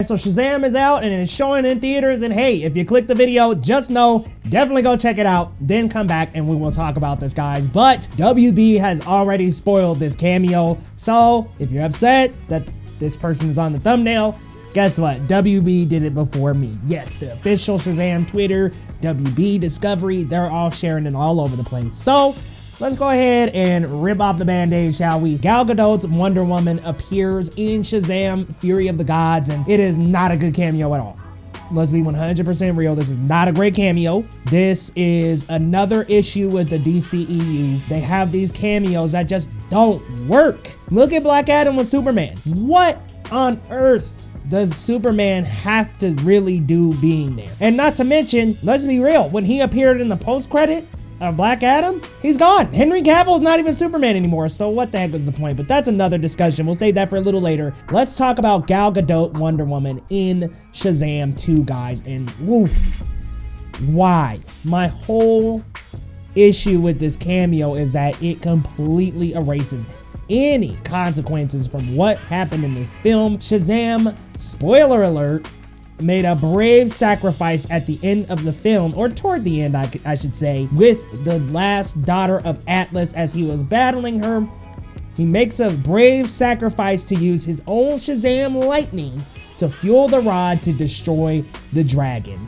So Shazam is out and it's showing in theaters, and hey, if you click the video, just know, definitely go check it out, then come back and we will talk about this, guys. But WB has already spoiled this cameo, so if you're upset that this person is on the thumbnail, guess what? WB did it before me. Yes, the official Shazam Twitter, WB Discovery, they're all sharing it all over the place. So let's go ahead and rip off the Band-Aid, shall we? Gal Gadot's Wonder Woman appears in Shazam Fury of the Gods, and it is not a good cameo at all. Let's be 100% real. This is not a great cameo. This is another issue with the DCEU. They have these cameos that just don't work. Look at Black Adam with Superman. What on earth does Superman have to really do being there? And not to mention, let's be real, when he appeared in the post-credit of Black Adam, he's gone. Henry Cavill's not even Superman anymore, so what the heck was the point? But that's another discussion. We'll save that for a little later. Let's talk about Gal Gadot Wonder Woman in Shazam 2, guys. And woo, why? My whole issue with this cameo is that it completely erases any consequences from what happened in this film. Shazam, spoiler alert, made a brave sacrifice at the end of the film, or toward the end, I should say, with the last daughter of Atlas as he was battling her. He makes a brave sacrifice to use his own Shazam lightning to fuel the rod to destroy the dragon.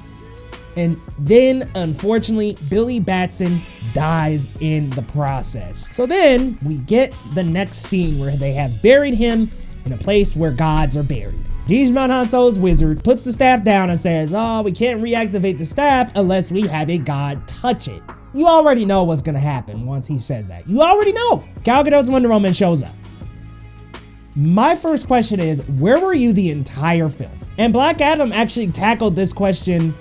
And then, unfortunately, Billy Batson dies in the process. So then we get the next scene where they have buried him in a place where gods are buried. Digimon Hanso's wizard puts the staff down and says, oh, we can't reactivate the staff unless we have a god touch it. You already know what's gonna happen once he says that. You already know. Gal Gadot's Wonder Woman shows up. My first question is, where were you the entire film? And Black Adam actually tackled this question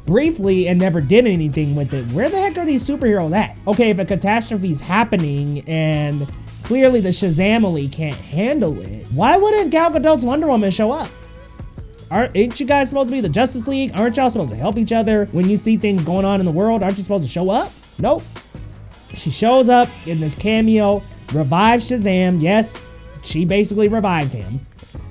briefly and never did anything with it. Where the heck are these superheroes at? Okay, if a catastrophe is happening and clearly the Shazamily can't handle it, why wouldn't Gal Gadot's Wonder Woman show up? Ain't you guys supposed to be the Justice League? Aren't y'all supposed to help each other when you see things going on in the world? Aren't you supposed to show up? Nope. She shows up in this cameo, revives Shazam. Yes, she basically revived him.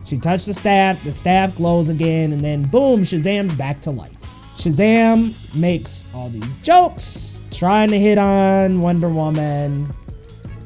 She touched the staff glows again, and then boom, Shazam's back to life. Shazam makes all these jokes, trying to hit on Wonder Woman,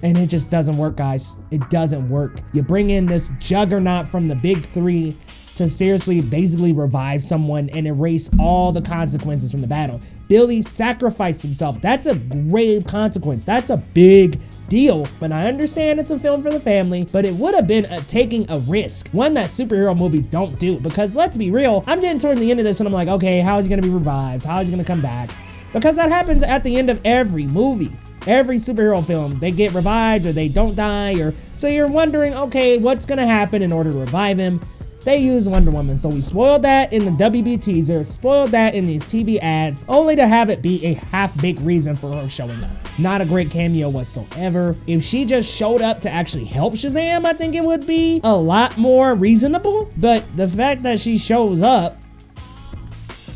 and it just doesn't work, guys. It doesn't work. You bring in this juggernaut from the big three to seriously basically revive someone and erase all the consequences from the battle. Billy sacrificed himself. That's a grave consequence. That's a big deal. But I understand it's a film for the family, but it would have been taking a risk, one that superhero movies don't do. Because let's be real, I'm getting toward the end of this and I'm like, okay, how is he gonna be revived? How is he gonna come back? Because that happens at the end of every movie. Every superhero film, they get revived or they don't die, or so you're wondering, okay, what's gonna happen in order to revive him? They use Wonder Woman, so we spoiled that in the WB teaser, spoiled that in these TV ads, only to have it be a half-baked reason for her showing up. Not a great cameo whatsoever. If she just showed up to actually help Shazam, I think it would be a lot more reasonable, but the fact that she shows up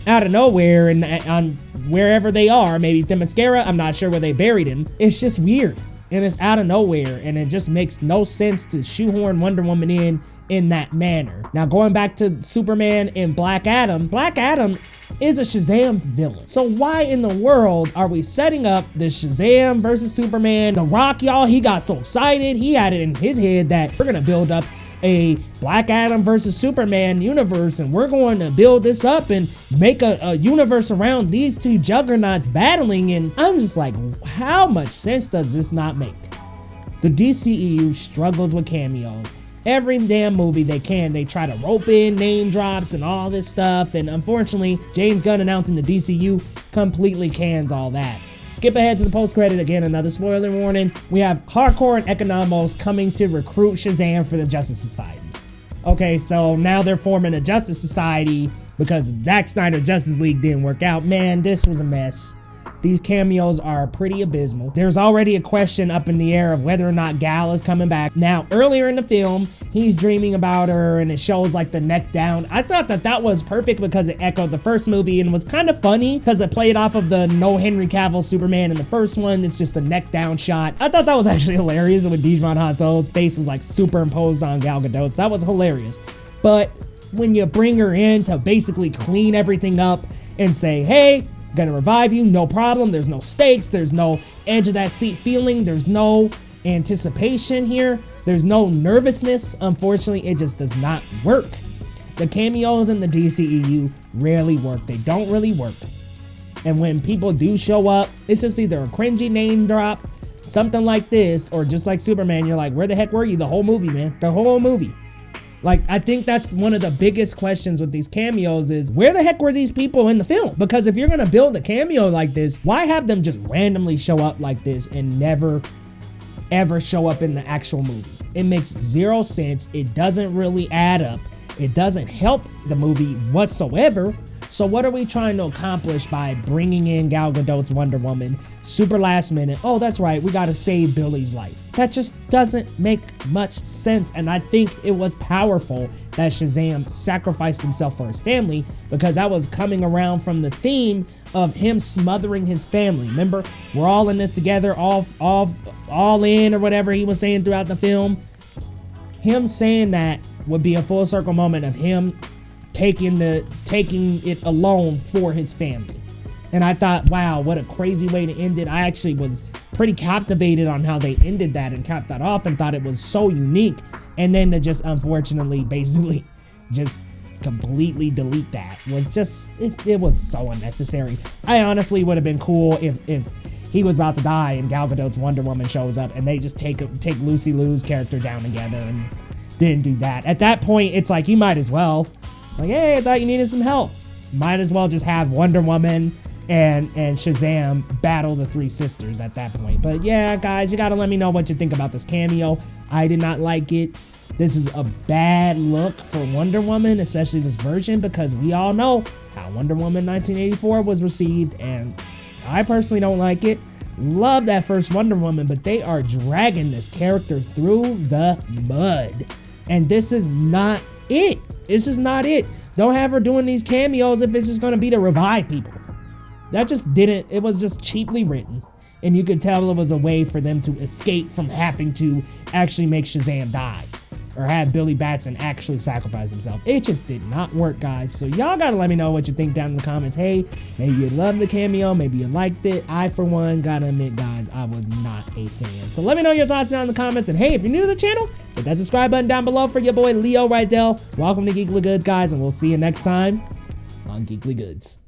out of nowhere and on wherever they are, maybe Themyscira, I'm not sure where they buried him, it's just weird, and it's out of nowhere, and it just makes no sense to shoehorn Wonder Woman in that manner. Now, going back to Superman and Black Adam is a Shazam villain. So why in the world are we setting up this Shazam versus Superman? The Rock, y'all, he got so excited, he had it in his head that we're gonna build up a Black Adam versus Superman universe, and we're going to build this up and make a universe around these two juggernauts battling. And I'm just like, how much sense does this not make? The DCEU struggles with cameos. Every damn movie they can, they try to rope in name drops and all this stuff, and unfortunately, James Gunn announcing the DCU completely cans all that. Skip ahead to the post-credit, again, another spoiler warning. We have Hardcore and Economos coming to recruit Shazam for the Justice Society. Okay, so now they're forming a Justice Society because Zack Snyder Justice League didn't work out. Man, this was a mess. These cameos are pretty abysmal. There's already a question up in the air of whether or not Gal is coming back. Now, earlier in the film, he's dreaming about her and it shows like the neck down. I thought that was perfect because it echoed the first movie and was kind of funny because it played off of the no Henry Cavill Superman in the first one. It's just a neck down shot. I thought that was actually hilarious when Digimon Hanso's face was like superimposed on Gal Gadot's. That was hilarious. But when you bring her in to basically clean everything up and say, hey, I'm gonna revive you, no problem. There's no stakes, there's no edge of that seat feeling, there's no anticipation here, there's no nervousness. Unfortunately, it just does not work. The cameos in the DCEU rarely work. They don't really work. And when people do show up, it's just either a cringy name drop, something like this, or just like Superman, you're like, where the heck were you the whole movie, man? The whole movie. Like, I think that's one of the biggest questions with these cameos is, where the heck were these people in the film? Because if you're gonna build a cameo like this, why have them just randomly show up like this and never, ever show up in the actual movie? It makes zero sense. It doesn't really add up. It doesn't help the movie whatsoever. So what are we trying to accomplish by bringing in Gal Gadot's Wonder Woman super last minute? Oh, that's right, we gotta save Billy's life. That just doesn't make much sense. And I think it was powerful that Shazam sacrificed himself for his family, because that was coming around from the theme of him smothering his family. Remember, we're all in this together, all in, or whatever he was saying throughout the film. Him saying that would be a full circle moment of him taking it alone for his family. And I thought, wow, what a crazy way to end it. I actually was pretty captivated on how they ended that and capped that off, and thought it was so unique. And then to just unfortunately basically just completely delete that was just, it was so unnecessary. I honestly would have been cool if he was about to die and Gal Gadot's Wonder Woman shows up and they just take Lucy Liu's character down together, and didn't do that. At that point, it's like, you might as well, like, hey, I thought you needed some help. Might as well just have Wonder Woman and Shazam battle the three sisters at that point. But yeah, guys, you gotta let me know what you think about this cameo. I did not like it. This is a bad look for Wonder Woman, especially this version, because we all know how Wonder Woman 1984 was received, and I personally don't like it. Love that first Wonder Woman, but they are dragging this character through the mud. And this is not it. This is not it. Don't have her doing these cameos if it's just gonna be to revive people. That just didn't, it was just cheaply written. And you could tell it was a way for them to escape from having to actually make Shazam die, or have Billy Batson actually sacrifice himself. It just did not work, guys. So y'all gotta let me know what you think down in the comments. Hey, maybe you loved the cameo, maybe you liked it. I, for one, gotta admit, guys, I was not a fan. So let me know your thoughts down in the comments. And hey, if you're new to the channel, hit that subscribe button down below for your boy Leo Rydell. Welcome to Geekly Goods, guys, and we'll see you next time on Geekly Goods.